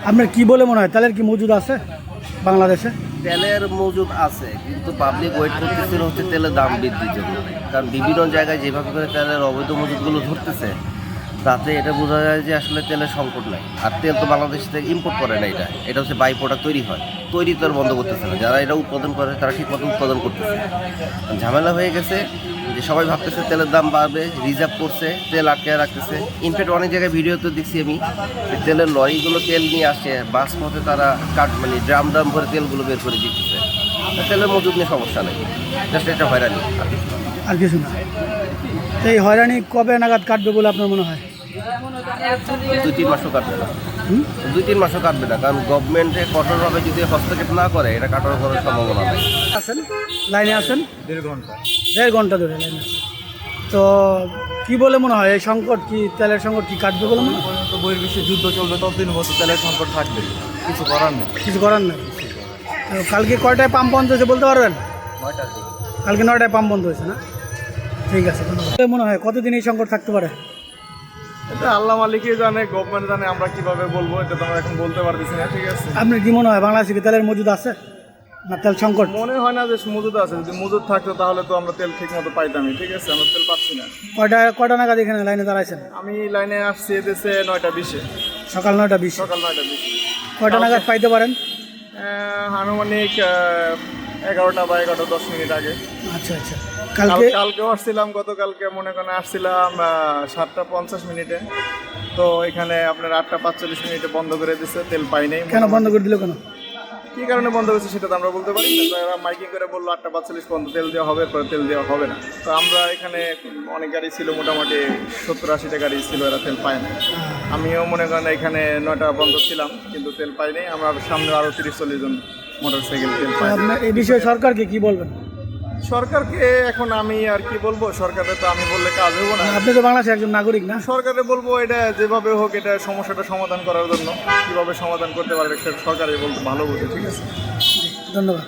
আপনার কি বলে মনে হয় তেলের কি মজুদ আছে বাংলাদেশে? তেলের মজুদ আছে, কিন্তু পাবলিক ওয়েট করতেছিল হচ্ছে তেলের দাম বৃদ্ধির জন্য। কারণ বিভিন্ন জায়গায় যেভাবে করে তেলের অবৈধ মজুদগুলো ধরতেছে, তাতে এটা বোঝা যায় যে আসলে তেলের সংকট নাই। আর তেল তো বাংলাদেশ থেকে ইম্পোর্ট করে না, এটা হচ্ছে বাই প্রোডাক্ট তৈরি হয়, তৈরি তো আর বন্ধ করতেছে না। যারা এটা উৎপাদন করে তারা ঠিক মতো উৎপাদন করতেছে। ঝামেলা হয়ে গেছে যে সবাই ভাবতেছে তেলের দাম বাড়বে, রিজার্ভ করছে, তেল আটকে রাখতেছে। ইনফ্যাক্ট অনেক জায়গায় ভিডিও তো দেখছি আমি, তেলের লরিগুলো তেল নিয়ে আসে, বাস পথে তারা ড্রাম করে তেলগুলো বের করে দিতেছে। তেলের মজুদ নিয়ে সমস্যা নেই, জাস্ট এটা হয়রানি আর কিছু না। এই হয়রানি কবে নাগাদ কাটবে বলে আপনার মনে হয়? 2-3 মাসও কাটবে না, 2-3 মাসও কাটবে না। কারণ গভর্নমেন্টে কঠোরভাবে যদি হস্তক্ষেপ না করে, এটা কাটার করার সম্ভাবনা নেই। আছেন লাইনে আছেন 1.5 ঘন্টা ধরে লাইনে আছেন। তো কি বলে মনে হয় এই সংকট কি তেলের সংকট কি কাটবে বলে মনে হয়? তো বহির্বিশ্বে যুদ্ধ চলবে, ততদিন বছর তেলের সংকট থাকবে, কিছু করার নেই। কিছু করার নেই। তো কালকে কয়টায় পাম্প বন্ধ হয়েছে বলতে পারবেন? কালকে 9টায় পাম্প বন্ধ হয়েছে না? ঠিক আছে, ধন্যবাদ। মনে হয় কতদিন এই সংকট থাকতে পারে? এটা আল্লাহ মালিকই জানে, গভর্নমেন্ট জানে, আমরা কিভাবে বলবো এটা তো আমরা এখন বলতে পারতেছি না। ঠিক আছে, আপনার কি মনে হয় বাংলাদেশে কি তেলের মজুদ আছে না তেল সংকট? মনে হয় না যে মজুদ আছে। যদি মজুদ থাকতো তাহলে তো আমরা তেল ঠিক মতো পাইতামই। ঠিক আছে, আমরা তেল পাচ্ছি না। কয়টা নাগাদ এখানে লাইনে দাঁড়াইছেন? আমি লাইনে আসছি এদেশে 9টা 20-এ, সকাল 9টা 20। সকাল 9টা 20। কয়টা নাগাদ পাইতে পারেন? আনুমানিক 11টা বা 11:10 আগে। আচ্ছা আচ্ছা। কালকে কালকেও আসছিলাম, গতকালকে মনে করেন আসছিলাম 7টা 50 তো এখানে আপনার 8টা 45 বন্ধ করে দিচ্ছে, তেল পাই নাই। কেন বন্ধ করে দিল কেন? কী কারণে বন্ধ হয়েছে সেটা তো আমরা বলতে পারি না। তারা মাইকিং করে বললো 8টা 45 পর্যন্ত তেল দেওয়া হবে, পরে তেল দেওয়া হবে না। তো আমরা এখানে অনেক গাড়ি ছিল, মোটামুটি 70-80টা গাড়ি ছিল, এরা তেল পায় না। আমিও মনে করেন এখানে 9টা বন্ধ ছিলাম, কিন্তু তেল পাই নাই। আমরা সামনে আরও 30-40 জন মোটরসাইকেল তেল পাই। আপনার এই বিষয়ে সরকারকে কি বলবেন? সরকারকে এখন আমি আর কি বলবো, সরকারে তো আমি বললে কাজ হবো না। আপনি তো বাংলাদেশের একজন নাগরিক না? সরকারে বলবো এটা যেভাবে হোক, এটা সমস্যাটা সমাধান করার জন্য কীভাবে সমাধান করতে পারবে সেটা সরকারই বলতে ভালো বোঝে। ঠিক আছে, ধন্যবাদ।